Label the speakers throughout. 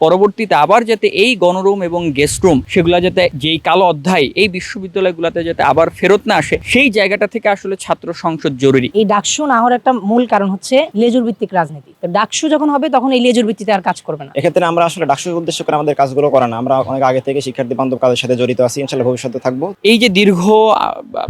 Speaker 1: পরবর্তীতে আবার যাতে এই গণরুম এবং গেস্ট রুম সেগুলা যাতে যেই কালো অধ্যায় এই বিশ্ববিদ্যালয়গুলোতে যাতে আবার ফেরত না আসে, সেই জায়গাটা থেকে আসলে ছাত্র সংসদ জরুরি।
Speaker 2: এই ডাকসু না হওয়ার একটা মূল কারণ হচ্ছে লেজুর ভিত্তিক রাজনীতি। তো ডাকসু যখন হবে তখন এই লেজুর ভিত্তিতে আর কাজ করবে না।
Speaker 3: এক্ষেত্রে আমরা আসলে ডাকসুকে উদ্দেশ্য করে আমাদের কাজগুলো করা না, আমরা অনেক আগে থেকে শিক্ষার্থী বান্ধব কাজের সাথে জড়িত আছি, ইনশাআল্লাহ ভবিষ্যতে থাকবো।
Speaker 1: এই যে দীর্ঘ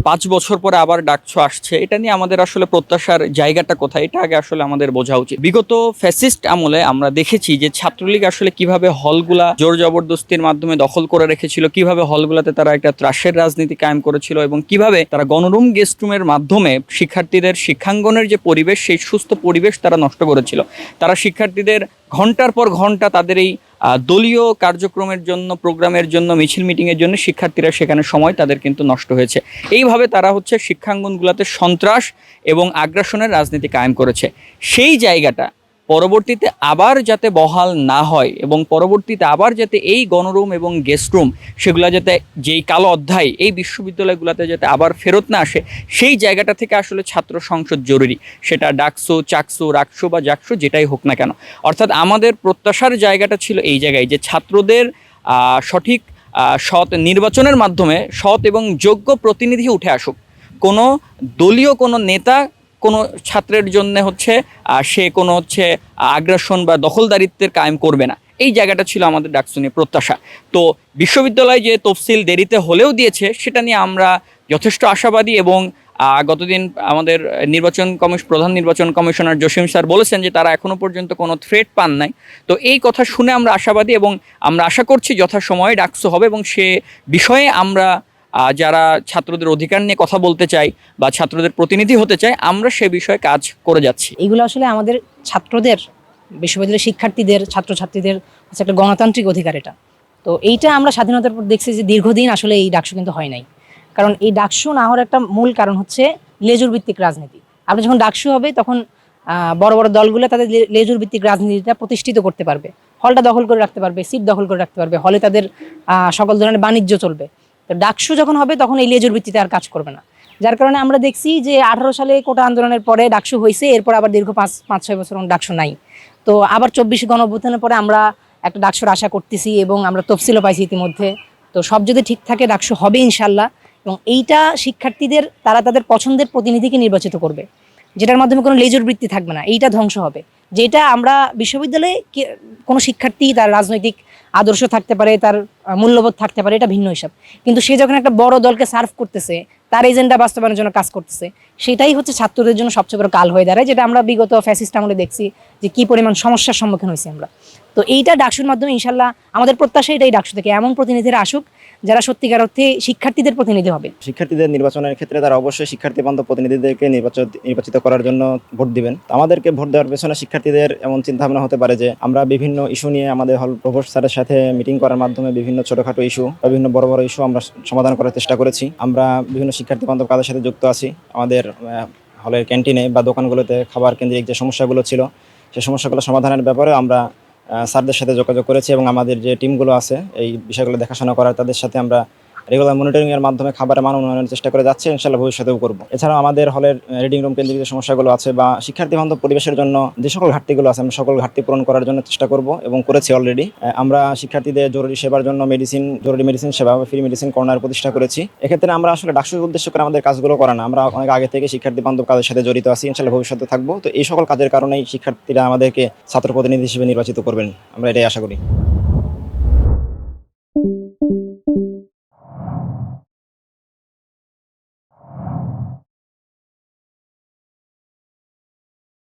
Speaker 1: 5 বছর পরে আবার ডাকসু আসছে, এটা নিয়ে আমাদের আসলে প্রত্যাশার জায়গাটা কোথায়, এটা আগে আসলে আমাদের বোঝা উচিত। বিগত ফ্যাসিস্ট আমলে আমরা দেখেছি যে ছাত্রলীগ আসলে কিভাবে হলগুলা জোর জবরদস্তির মাধ্যমে দখল করে রেখেছিল, কিভাবে হলগুলাতে তারা একটা ত্রাসের রাজনীতি কায়েম করেছিল এবং কিভাবে তারা গণরুম গেস্ট রুমের মাধ্যমে শিক্ষার্থীদের শিক্ষাঙ্গনের যে পরিবেশ, সেই সুস্থ পরিবেশ তারা নষ্ট করেছিল। তারা শিক্ষার্থীদের ঘন্টার পর ঘন্টা তাদের এই দলীয় কার্যক্রমের জন্য, প্রোগ্রামের জন্য, মিছিল মিটিংয়ের জন্য শিক্ষার্থীরা সেখানে সময় তাদের কিন্তু নষ্ট হয়েছে। এইভাবে তারা শিক্ষাঙ্গনগুলোতে সন্ত্রাস এবং আগ্রাসনের রাজনীতি কায়েম করেছে। সেই জায়গাটা পরবর্তীতে আবার যাতে বহাল না হয় এবং পরবর্তীতে আবার যাতে এই গণরুম এবং গেস্ট রুম সেগুলা যাতে যেই কালো অধ্যায় এই বিশ্ববিদ্যালয়গুলোতে যাতে আবার ফেরত না আসে, সেই জায়গাটা থেকে আসলে ছাত্র সংসদ জরুরি। সেটা ডাকসু, চাকসু, রাকসু বা জাকসু যেটাই হোক না কেন। অর্থাৎ আমাদের প্রত্যাশার জায়গাটা ছিল এই জায়গায় যে ছাত্রদের সঠিক সৎ নির্বাচনের মাধ্যমে সৎ এবং যোগ্য প্রতিনিধি উঠে আসুক। কোনো দলীয় কোনো নেতা কোনো ছাত্রের জন্য সে কোনো আগ্রাসন বা দখলদারিত্বের কায়েম করবে না, এই জায়গাটা ছিল আমাদের ডাকসু নিয়ে প্রত্যাশা। তো বিশ্ববিদ্যালয় যে তফসিল দেরিতে হলেও দিয়েছে, সেটা নিয়ে আমরা যথেষ্ট আশাবাদী এবং গতদিন আমাদের প্রধান নির্বাচন কমিশনার জসিম স্যার বলেছেন যে তারা এখনো পর্যন্ত কোনো থ্রেট পান নাই। তো এই কথা শুনে আমরা আশাবাদী এবং আমরা আশা করছি যথাসময়ে ডাকসু হবে এবং সে বিষয়ে আমরা যারা ছাত্রদের অধিকার নিয়ে কথা বলতে চাই বা ছাত্রদের প্রতিনিধি হতে চাই, আমরা সে বিষয়ে কাজ করে যাচ্ছি।
Speaker 2: এগুলো আসলে আমাদের ছাত্রদের, বিশ্ববিদ্যালয়ের শিক্ষার্থীদের, ছাত্রছাত্রীদের হচ্ছে একটা গণতান্ত্রিক অধিকার এটা। তো এইটা আমরা স্বাধীনতার পর দেখছি যে দীর্ঘদিন আসলে এই ডাকসু কিন্তু হয় নাই। কারণ এই ডাকসু না হওয়ার একটা মূল কারণ হচ্ছে লেজুর ভিত্তিক রাজনীতি। আপনি যখন ডাকসু হবে তখন বড় বড় দলগুলো তাদের লেজুর ভিত্তিক রাজনীতিটা প্রতিষ্ঠিত করতে পারবে, হলটা দখল করে রাখতে পারবে, সিট দখল করে রাখতে পারবে, হলে তাদের সকল ধরনের বাণিজ্য চলবে। তো ডাকসু যখন হবে তখন এই লেজুর ভিত্তিতে আর কাজ করবে না। যার কারণে আমরা দেখছি যে 18 সালে কোটা আন্দোলনের পরে ডাকসু হয়েছে, এরপর আবার দীর্ঘ 5-6 বছর ডাকসু নাই। তো আবার 24 গণঅভ্যুত্থানের পরে আমরা একটা ডাকসুর আশা করতেছি এবং আমরা তফসিলও পাইছি ইতিমধ্যে। তো সব যদি ঠিক থাকে ডাকসু হবে ইনশাল্লাহ। এবং এইটা শিক্ষার্থীদের, তারা তাদের পছন্দের প্রতিনিধিকে নির্বাচিত করবে, যেটার মাধ্যমে কোনো লেজুর বৃত্তি থাকবে না। এইটা ধ্বংস হবে। যেটা আমরা বিশ্ববিদ্যালয়ে কোনো শিক্ষার্থী তার রাজনৈতিক আদর্শ থাকতে পারে, তার মূল্যবোধ থাকতে পারে, এটা ভিন্ন হিসাব, কিন্তু সে যখন একটা বড় দলকে সার্ভ করতেছে, তার এজেন্ডা বাস্তবায়নের জন্য কাজ করতেছে, সেটাই ছাত্রদের জন্য সবচেয়ে বড় কাল হয়ে দাঁড়ায়, যেটা আমরা বিগত ফ্যাসিস্ট আমলে দেখছি যে কি পরিমাণ সমস্যার সম্মুখীন হয়েছি আমরা। তো এইটা ডাকসুর মাধ্যমে ইনশাল্লাহ আমাদের প্রত্যাশা এটাই, ডাকসু থেকে এমন প্রতিনিধিরা আসুক যারা সত্যিকার অর্থে শিক্ষার্থীদের প্রতিনিধি হবে।
Speaker 3: শিক্ষার্থীদের নির্বাচনের ক্ষেত্রে তারা অবশ্যই শিক্ষার্থী বান্ধব প্রতিনিধিদেরকে নির্বাচিত করার জন্য ভোট দিবেন। আমাদেরকে ভোট দেওয়ার পেছনে শিক্ষার্থীদের এমন চিন্তাভাবনা হতে পারে যে আমরা বিভিন্ন ইস্যু নিয়ে আমাদের হল প্রভোস্ট স্যারের সাথে মিটিং করার মাধ্যমে বিভিন্ন ছোটখাটো ইস্যু বা বিভিন্ন বড় বড় ইস্যু আমরা সমাধান করার চেষ্টা করেছি। আমরা বিভিন্ন শিক্ষার্থী বান্ধব কাজের সাথে যুক্ত আছি। আমাদের হলের ক্যান্টিনে বা দোকানগুলোতে খাবার কেন্দ্রিক যে সমস্যাগুলো ছিল, সেই সমস্যাগুলো সমাধানের ব্যাপারে আমরা স্যারদের সাথে যোগাযোগ করেছি এবং আমাদের যে টিমগুলো আছে এই বিষয়গুলো দেখাশোনা করার, তাদের সাথে আমরা রেগুলার মনিটরিং এর মাধ্যমে খাবারের মান উন্নয়নের চেষ্টা করে যাচ্ছে, ইনশাআল্লাহ ভবিষ্যতেও করব। এছাড়াও আমাদের হলের রিডিং রুম কেন্দ্রিক যে সমস্যাগুলো আছে বা শিক্ষার্থী বান্ধব পরিবেশের জন্য যে সকল ঘাটতিগুলো আছে, আমরা সকল ঘাটতি পূরণ করার জন্য চেষ্টা করব এবং করেছি অলরেডি। আমরা শিক্ষার্থীদের জরুরি সেবার জন্য জরুরি মেডিসিন সেবা বা ফ্রি মেডিসিন কর্নার প্রতিষ্ঠা করেছি। এক্ষেত্রে আমরা আসলে ডাকসুকে উদ্দেশ্য করে আমাদের কাজগুলো করা না, আমরা অনেক আগে থেকে শিক্ষার্থী বান্ধব কাজের সাথে জড়িত আছি, ইনশাআল্লাহ ভবিষ্যতে থাকবো। তো এই সকল কাজের কারণেই শিক্ষার্থীরা আমাদেরকে ছাত্র প্রতিনিধি হিসেবে নির্বাচিত করবেন, আমরা এটাই আশা করি।